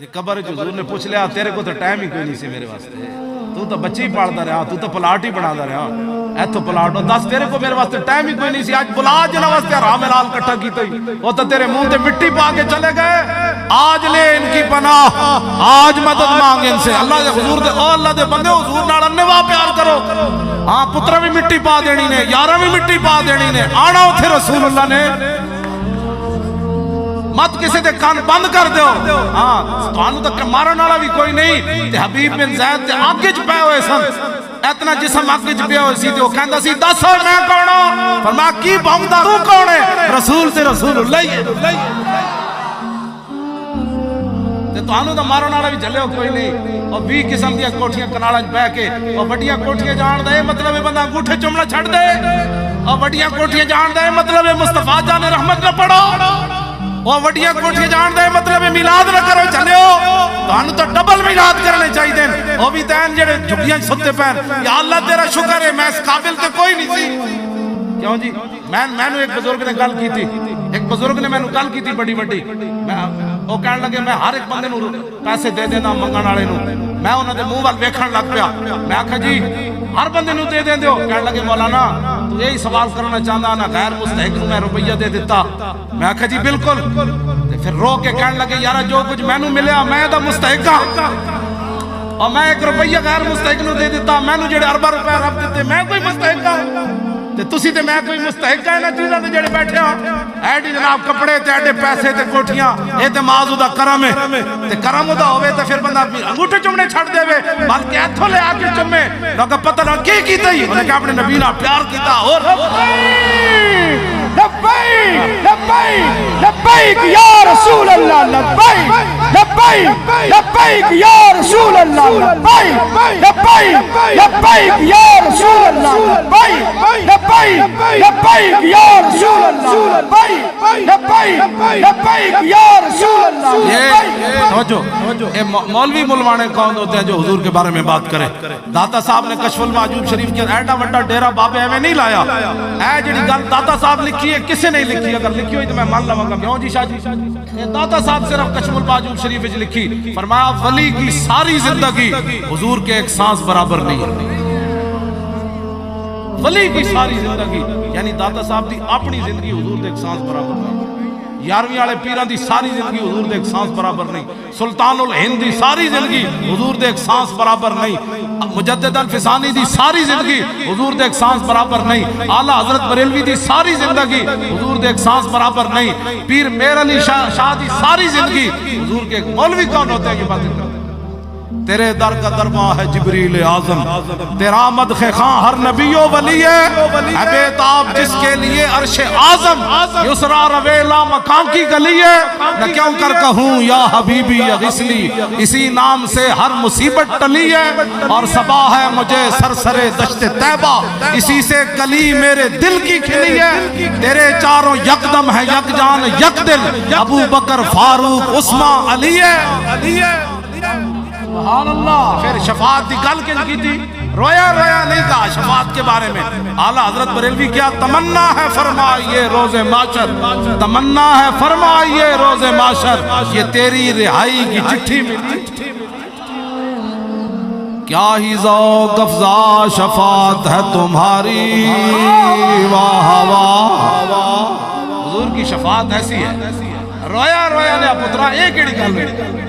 قبر حضور نے پوچھ لیا تیرے کو تو ٹائم ہی کوئی نہیں سی میرے واسطے، تو بچی پالتا رہا، تو پلاٹ ہی بنا رہا، ایتھو پلاٹ دس تیرے کو میرے واسطے ٹائم ہی کوئی نہیں سی، آج بلا جنہ واسطے حرام حلال کٹھا کیتا ہی، وہ تو تیرے منہ تے مٹی پا کے چلے گئے، آج لے ان کی پناہ، آج مدد مانگ ان سے، اللہ دے حضور دے، او اللہ دے بندے حضور نال انوا پیار کرو، ہاں پترہ بھی مٹی پا دینی نے، یارہ بھی مٹی پا دینی نے، آنا اتھے رسول اللہ نے، مت کسی دے کان بند کر دیو، ہاں توانو تک مارن والا بھی کوئی نہیں، تے حبیب بن زید تے آگے چ پے ہوئے سن، اتنا جسم آگے چ پے ہوئے سی تے وہ کہندا سی دس میں کون ہوں، فرمایا کی بھونکدا تو کون ہے، رسول تے رسول اللہ ہے، تے توانو تے مارن والا بھی جھلے ہو کوئی نہیں، اور 20 قسم دی کوٹھیاں کنالاں وچ بیٹھ کے اور وڈیاں کوٹھیاں جان دے مطلب ہے بندہ انگوٹھے چمڑا چھڑ دے، اور وڈیاں کوٹھیاں جان دے مطلب ہے مصطفیٰ جان رحمت نہ پڑھو، وہ وڈیاں کوٹھیاں جان دے مطلب میلاد نہ کرو چلے ہو، تو ہم تو ڈبل میلاد کرنے چاہیے دیں، وہ بھی دین جڑے جھگیاں ستے پہن، یا اللہ تیرا شکر ہے میں اس قابل تو کوئی نہیں سی، کیوں جی میں نے ایک بزرگ نے گل کی تھی، ایک بزرگ نے میں نے گل کی تھی بڑی بڑی، وہ کہنے لگے میں ہر ایک بندے نو پیسے دے دینا منگن والے نو، میں انہوں نے منہ وال ویکھن لگ پیا، میں آکھا جی ہر بندے نو دے دیں دیو، کہنے لگے مولانا تو یہی سوال کرنا چاہتا نا غیر مستحق نو میں روپیہ دے دیتا، میں آکھا جی بالکل، پھر رو کے کہنے لگے یارا جو کچھ میں نو ملیا میں دا مستحق ہاں، اور میں ایک روپیہ غیر مستحق نو دے دیتا، میں نو جڑے اربا روپے رب دیتے میں کوئی مستحق ہاں، تے تسی تے میں کوئی مستحق ہے نا چیزاں تے جڑے بیٹھے ہاں، ایڈی جناب کپڑے تے ایڈے پیسے تے کوٹھیاں، اے تے معاذ دا کرم ہے، تے کرم دا ہوئے تے پھر بندہ انگوٹھے چمنے چھڑ دے وے، بلکہ ایتھوں لے آ کے چمے، لوگا پتہ نہ کی کیتا ہی، انہیں کہا اپنے نبی نال پیار کیتا، اور لبیک لبیک لبیک یا رسول اللہ، لبیک لبیک لبیک یا رسول اللہ، لبیک لبیک لبیک یا رسول اللہ، لبیک لبیک لبیک یا رسول اللہ، لبیک لبیک لبیک یا رسول اللہ۔ یہ توجہ، یہ مولوی ملوانے کون ہوتے ہیں جو حضور کے بارے میں بات کرے؟ داتا صاحب نے کشف المعجوب شریف کے ایڈا وڈا ڈیرہ بابے ایویں نہیں لایا، اے جڑی گل داتا صاحب لکھی ہے کسے نہیں لکھی، اگر لکھی ہوئی تو میں مان لواں گا، کیوں جی شاہ جی، داتا صاحب صرف کشف المعجوب شریف وچ لکھی، فرمایا ولی کی ساری زندگی حضور کے ایک سانس برابر نہیں ہے، ولی کی ساری زندگی یعنی داتا صاحب دی اپنی زندگی حضور دے ایک سانس برابر نہیں، یارویں والے پیران دی ساری زندگی حضور دے ایک سانس برابر نہیں، سلطان الہند دی ساری زندگی حضور دے ایک سانس برابر نہیں، مجدد الفسانی دی ساری زندگی حضور دے ایک سانس برابر نہیں، اعلیٰ حضرت بریلوی دی ساری زندگی حضور دے ایک سانس برابر نہیں، پیر میر علی شاہ دی ساری زندگی حضور کے ایک مولوی کون ہوتے ہیں یہ باتیں کرتے ہیں؟ تیرے در کا درباں ہے جبریل اعظم، تیرا مدح خاں ہر نبی و ولی ہے، بیتاب جس کے لیے عرش اعظم، یسرا رویلا مکان کی گلی ہے، نہ کیوں کر کہوں یا حبیبی یا غسلی، اسی نام سے ہر مصیبت ٹلی ہے، اور صبا ہے مجھے سرسر دشت طیبہ، اسی سے کلی میرے دل کی کھلی ہے، تیرے چاروں یکدم ہے یک جان یک دل، ابو بکر فاروق عثمان علی ہے، سبحان اللہ۔ پھر شفاعت دی گل کی تھی، رویا رویا نہیں کہا شفاعت کے بارے میں، اعلیٰ حضرت بریلوی کیا تمنا ہے فرمائیے روز معاشر، تمنا ہے فرمائیے روز معاشر، یہ تیری رہائی کی چٹھی ملی، کیا ہی ذوق افزا شفاعت ہے تمہاری، واہ واہ، حضور کی شفاعت ایسی ہے، رویا رویا نے پترا ایک ہی گل ہے،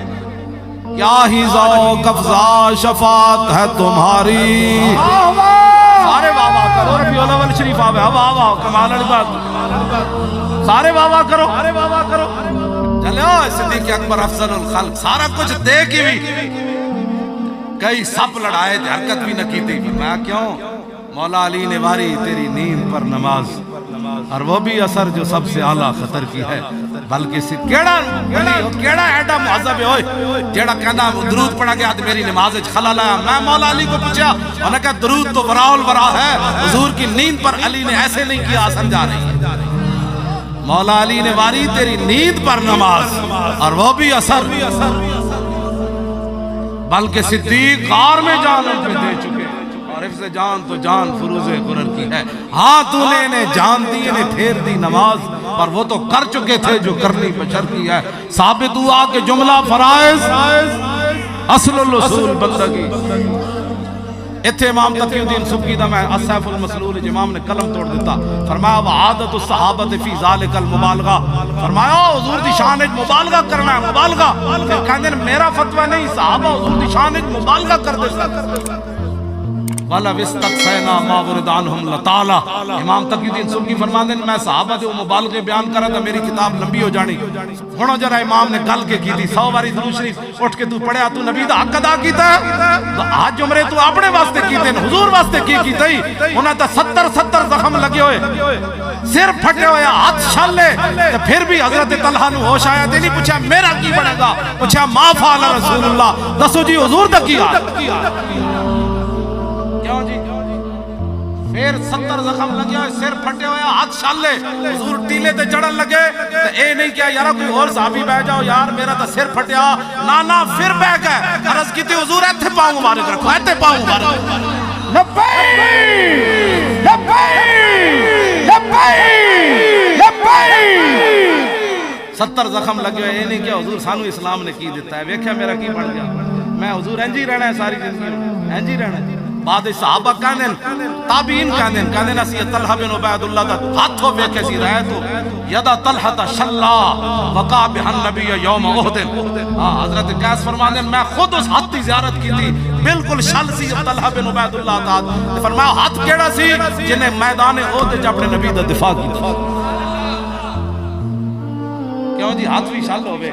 کیا ہی ذوق افزا شفاعت ہے تمہاری، سارے بابا کرو، ربیع الاول شریف آوے، واہ کمال والی بات، سارے بابا کرو، چلو صدیق اکبر افضل الخلق سارا کچھ دے کے بھی کئی سپ لڑائے تھے، حرکت بھی نہ کی تھی، فرمایا کیوں؟ مولا علی نے واری تیری نیند پر نماز، اور وہ بھی اثر جو سب سے اعلیٰ خطر کی ہے، بلکہ کیڑا ایڈا معذب ہے ہوئے جیڑا کہنا درود پڑھا گیا تو میری نماز خلل آیا، میں مولا علی کو پوچھا، انہوں نے کہا درود تو وراء الورا ہے، حضور کی نیند پر علی نے ایسے نہیں کیا سمجھا رہی ہے، مولا علی نے واری تیری نیند پر نماز، اور وہ بھی اثر، بلکہ صدیق غار میں جان ان پہ دے چکے، اور حفظ جان تو جان فروز قرر کی ہے، ہاں تو نے جان دی نے پھیر دی نماز، پر وہ تو کر چکے تھے جو کرنی بشر کی ہے. ثابت ہوا کہ جملہ فرائض اصل الاصول بندگی. اتھے امام تقی الدین سبکی دا میں السیف المسلول امام نے قلم توڑ دیتا. فرمایا وعادت الصحابت فی ذالک المبالغہ. فرمایا حضور دی شان وچ مبالغہ کرنا ہے, مبالغہ. پھر کہندے میرا فتوی نہیں, صحابہ حضور دی شان وچ مبالغہ کر دے سکتے. والا وستقصینا ما ورد عنہم لطالا. امام تقی الدین سبکی فرماندے میں صحابہ دے مبالغے بیان کرا تا میری کتاب لمبی ہو جانی. ہن جرا امام نے گل کے کی 100 باری درود شریف اٹھ کے تو پڑھیا, تو نبی دا حق ادا کیتا ہے. تو آج عمرے تو اپنے واسطے کیتے ہیں, حضور واسطے کی کیتا ہی. انہاں تے 70 زخم لگے ہوئے, سر پھٹے ہوئے, ہاتھ چھلے, تے پھر بھی حضرت طلحہ نو ہوش آیا تے نہیں پوچھا میرا کی بنے گا, پوچھا ما فعل رسول اللہ, دسو جی حضور دا کی حال. کیوں جی پھر 70 زخم لگے ہوئے, سر پھٹے ہوئے, ہاتھ چھالے, حضور ٹیلے تے چڑھن لگے. اے نہیں کیا یارا کوئی اور صحابی بہ جاؤ یار میرا تا سر پھٹیا, نا پھر بہ گئے. عرض کی تھی حضور ایتھے پاؤں مبارک رکھو, ایتھے پاؤں مبارک رکھو. لبیک لبیک لبیک لبیک. 70 زخم لگے ہوئے, اے نہیں کیا حضور سانو اسلام نے کی دیتا ہے, ویکھیا میرا کی بن گیا. میں حضور انجی رہنا ہے ساری زندگی, انجی رہنا ہے. بعد صحابہ کہنے تابعین کہنے اسی طلحہ بن عبید اللہ دا ہاتھوں ویکھے سی رہے تو یدا طلحہ شلا وقع بہ النبی یوم احد. حضرت قیس فرمانے میں خود اس ہاتھ کی زیارت کی تھی, بالکل شل سی طلحہ بن عبید اللہ دا. فرمایا ہاتھ کیڑا سی جنہیں میدان احد وچ اپنے نبی دا دفاع کیتا. کیوں جی ہاتھ بھی شل ہوئے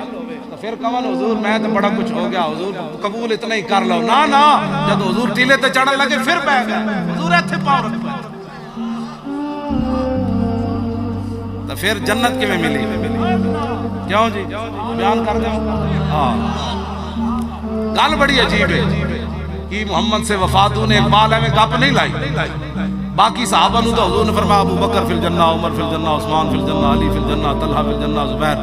پھر کون حضور میں تو بڑا کچھ ہو گیا, حضور قبول اتنا ہی کر لو. نا جب حضور ٹیلے تے چڑھن لگے پھر بہ گئے, حضور ایتھے پاؤں رکھو. تو پھر جنت کیویں ملی, کیوں جی بیان کر دیں. ہاں گل بڑی عجیب ہے کہ محمد سے وفاتوں نے اقبال ہے میں گپ نہیں لائی. باقی صحابہ نو تو حضور نے فرمایا ابو بکر فی الجنہ, عمر فی الجنہ, عثمان فی الجنہ, علی فی الجنہ, طلحہ فی الجنہ, زبیر.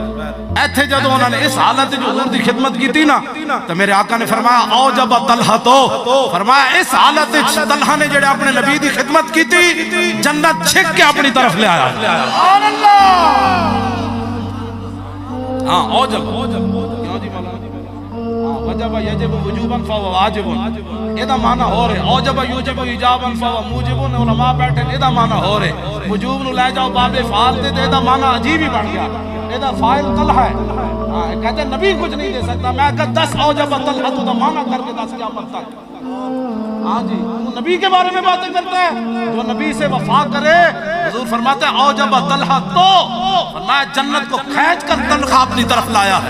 ایتھے جدو انہوں نے اس حالت جو حضور دی خدمت کی تھی نا, تو میرے آقا نے فرمایا اوجب طلحہ تو, فرمایا اس حالت طلحہ نے جڑے اپنے نبی دی خدمت کی تھی جنت چھک کے اپنی طرف لے آیا. سبحان اللہ. ہاں اوجب کیوں جی مولانا وجب یجب وجوبا فهو واجب, ادا معنی ہو رہے. اوجب یوجب ایجابا فهو موجب, علماء بیٹھے ادا معنی ہو رہے. وجوب نو لے جاؤ باب فعال تے ادا معنی عجیب ہی بن گیا. ادا فاعل طلحہ ہے, کہتے نبی کچھ نہیں دے سکتا. میں کہ 10 اوجب طلحہ تو معنی کر کے 10 قیامت تک. ہاں جی وہ نبی کے بارے میں باتیں کرتا ہے, جو نبی سے وفا کرے. حضور فرماتے ہیں اوجب طلحہ تو, فرمایا جنت کو کھینچ کر طلحہ اپنی طرف لایا ہے.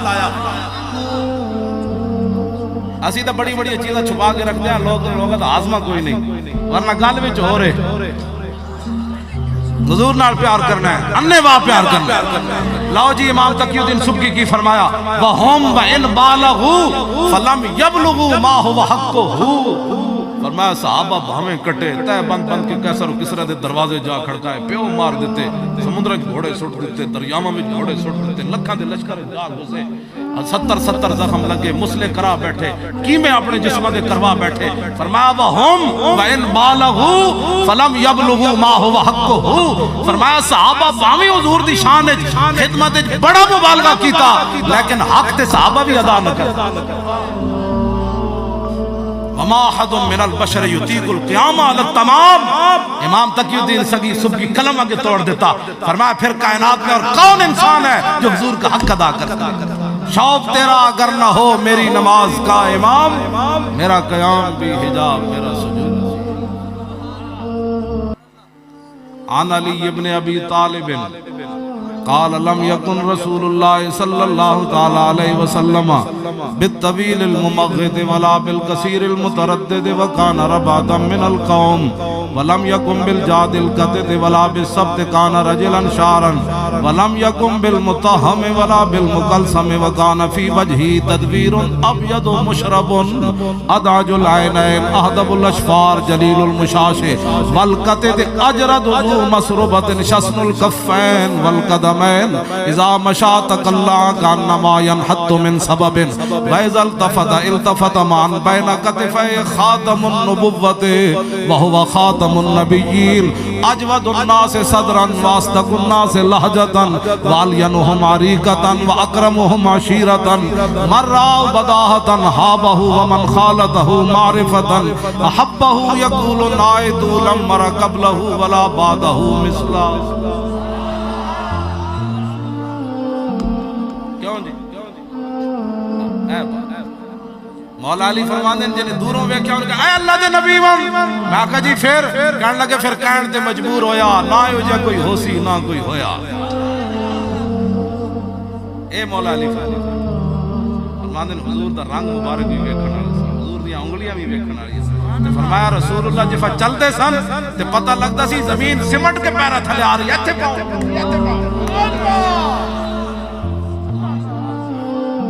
اسی تو بڑی بڑی چیزیں چھپا کے رکھتے ہیں, لوگ تو آزما کوئی نہیں, ورنہ گل وچ ہو رہے. حضور نال پیار کرنا ہے, انے واہ پیار کرنا ہے. لاؤ جی امام تقی الدین سبکی کی فرمایا وَهُمْ وَإِنْ بَالَغُوا فَلَمْ يَبْلُغُوا مَا هُوَ حَقُّهُ. فرمایا صحابہ بھامیں کٹے, تہ بند کے کیسر و کسرا دے دروازے جا کھڑکائے, پیو مار دیتے, سمندر گھوڑے سٹ دیتے, دریاواں میں گھوڑے سٹ دیتے, لکھاں دے لشکر جا گھسے, 70 زخم لگے, مسلے کرا بیٹھے, کیمیں اپنے جسم دے کروا بیٹھے. فرمایا وَهُمْ وَإِنْ بَالَغُوا فَلَمْ يَبْلُغُوا مَا هُوَ حَقُّهُ. فرمایا صحابہ بھامیں حضور دی شان خدمت بڑا مبالغہ کیتا, لیکن حق تے صحابہ بھی ادا نہ کرتا. وما احد من البشر یطیق القیام علی التمام. امام تقی الدین سبکی قلم آگے توڑ دیتا. فرمایا پھر کائنات میں اور کون انسان ہے جو حضور کا حق ادا کرتا. شوق تیرا اگر نہ ہو میری نماز کا امام, میرا قیام بھی حجاب میرا سجود. عن علی ابن ابی طالب قال لم يكن رسول الله صلى الله تعالى عليه وسلم بالطويل الممغد ولا بالقصير المتردد وكان ربادا من القوم ولم يكن بالجاد القتد ولا بالسبت كان رجلا شارا ولم يكن بالمتهم ولا بالمقلسم وكان في وجهه تدبير ابيض مشرب ادعج العينين اهدب الاشفار جليل المشاش والقتد اجرد ذو مسربة شسن الكفين والقدم القدمين اذا مشى تقلع كانما ينحط من سبب واذا التفت معا بين كتفي خاتم النبوة وهو خاتم النبيين اجود الناس صدرا واصدق الناس لهجة والينهم عريقة واكرمهم عشيرة من رأى بداهة هابه ومن خالته معرفة احبه يقول نائت لم مر قبله ولا بعده مثله. کیوں جی مولا علی فرماندے ہیں جنہیں دوروں ویکھیا انہوں نے کہا اے اللہ دے نبی میں کہا جی پھر کہنے لگے پھر کہن تے مجبور ہویا نہ ہو جا کوئی ہوسی نہ کوئی ہویا. اے مولا علی فرماندے ہیں حضور دا رنگ مبارک بھی ویکھن والا سی حضور دی انگلیاں بھی ویکھن والی سی تے فرمایا رسول اللہ جفا چلدے سن تے پتہ لگدا سی زمین سمٹ کے پیرا تھلے آ رہی ایتھے پاؤں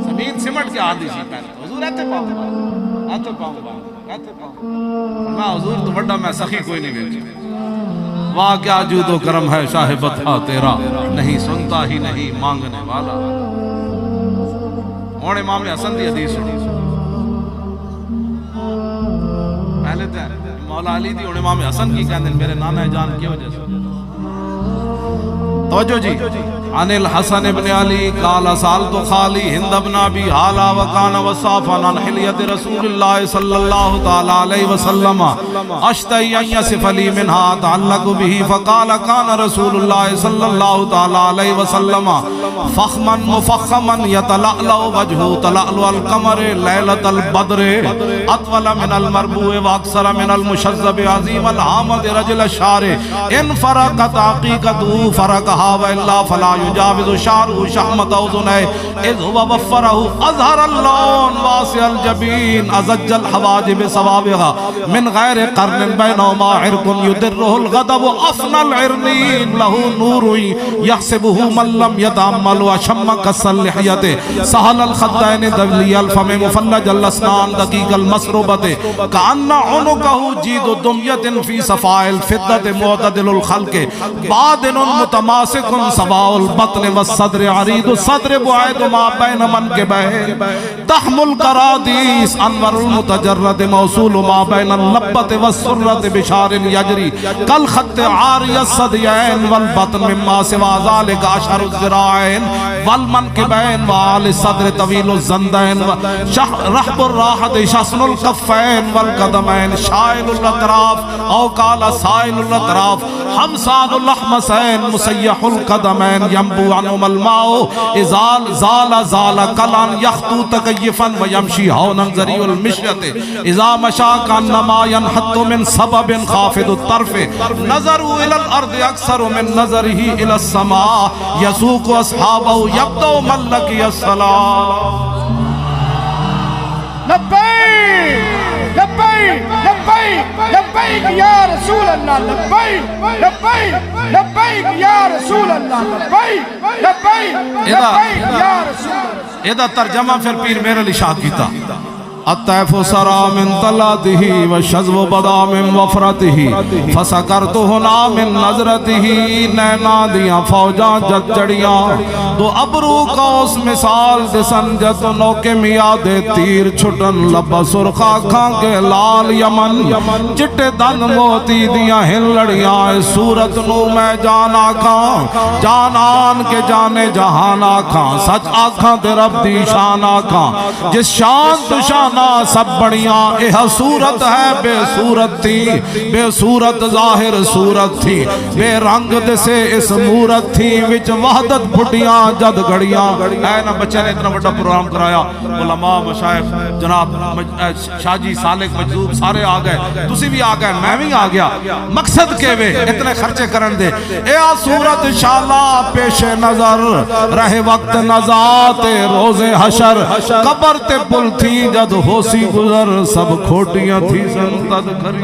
زمین سمٹ کے آ دی سی پیرا حضور ایتھے پاؤں میں حضور تو بڑا میں سخی کوئی نہیں ویکھی. واہ کیا جود و کرم ہے شاہ بطحہ تیرا نہیں سنتا ہی نہیں مانگنے والا. اور امام حسن دی حدیث سنی پہلے تے مولا علی دی اور امام حسن کی کہندے میرے نانا جان کی وجہ سے. توجہ جی عن الحسن ابن علی قال سالت خالی ہند ابن ابی حالا وکان وصافا عن حلیت رسول اللہ صلی اللہ تعالی علیہ وسلم اشتہی ان یصف لی منہا تعلق به فقال کان رسول اللہ صلی اللہ تعالی علیہ وسلم فخما مفخما یتلألأ وجہو تلألؤ القمر لیلۃ البدر اطول من المربوع واکثر من المشذب عظیم الحامد رجل الشعر ان فرقت حقیقتہ فرقہا وإلا فلا يجاوز شعره شحمة أذنيه إذ هو وفره أظهر اللون واسع الجبين أزج الحواجب صوابها من غير قرن بينهما عرق يدره الغضب أفنى العرنين له نور يحسبه من لم يتأمل وشم كسر لحيته سهل الخدين ذلي الفم مفلج الأسنان دقيق المسربة كأن عنقه جيد دمية في صفاء الفضة معتدل الخلق بادن متماسك سواء البطن والصدر عريض الصدر بعيد ما بين منكبيه تحمل كراديس انور المتجرد موصول ما بين اللبة والسرة بشار يجري كالخط عاري الصديين والبطن مما سوى ذلك أشهر الذراعين والمنكبين وعال الصدر طويل الزندين رحب الراحة شسن الكفين والقدمين شائل الأطراف أو قال سائل الأطراف حمصان اللحمسين مسيح القدمين ينبو عنهم الماء إزال زال قلان يخطو تكيفا ويمشي هونا ذريع المشية إذا مشى كأنما ينحط من سبب خافض الطرف نظروا إلى الأرض أكثر من نظره إلى السماء يسوق أصحابه يبدأ من لقي الصلاة. لبيك لبيك لبيك لبيك يا رسول الله لبيك لبيك لبيك يا رسول الله لبيك لبيك لبيك يا رسول الله. ادا ترجمہ پھر پیر میرے علی شاہ کیتا الطیف سرا من طلاته والشذب بدا من وفرته فسکرت ہنا من نظرته نینا دیاں فوجاں جت چڑیاں دو ابرو کوس مثال دسن جت نوکے میاد تیر چھٹن لبا سرخا کھاں کے لال یمن چٹے دن موتی دیاں ہن لڑیاں صورت نو میں جان آکھاں جانان کے جانے جہان آکھاں سچ آکھاں دے رب دی شان آکھاں جس شان تو شان سب بڑیاں اے صورت ہے بے صورت تھی بے صورت ظاہر صورت تھی بے رنگ دسے اس مورت تھی وچ وحدت بھٹیاں جد گھڑیاں. اے نا بچے نے اتنا بڑا پروگرام کرایا علماء مشائخ جناب شاہ جی سالک مجذوب سارے آ گئے تسی بھی آ گئے میں بھی آ گیا مقصد کے وے اتنے خرچے کرن دے اے صورت انشاءاللہ پیش نظر رہے وقت نزات روز حشر قبر تے پل تھی جد ہو سی گزر سب کھوٹیاں تھی سن تد کھری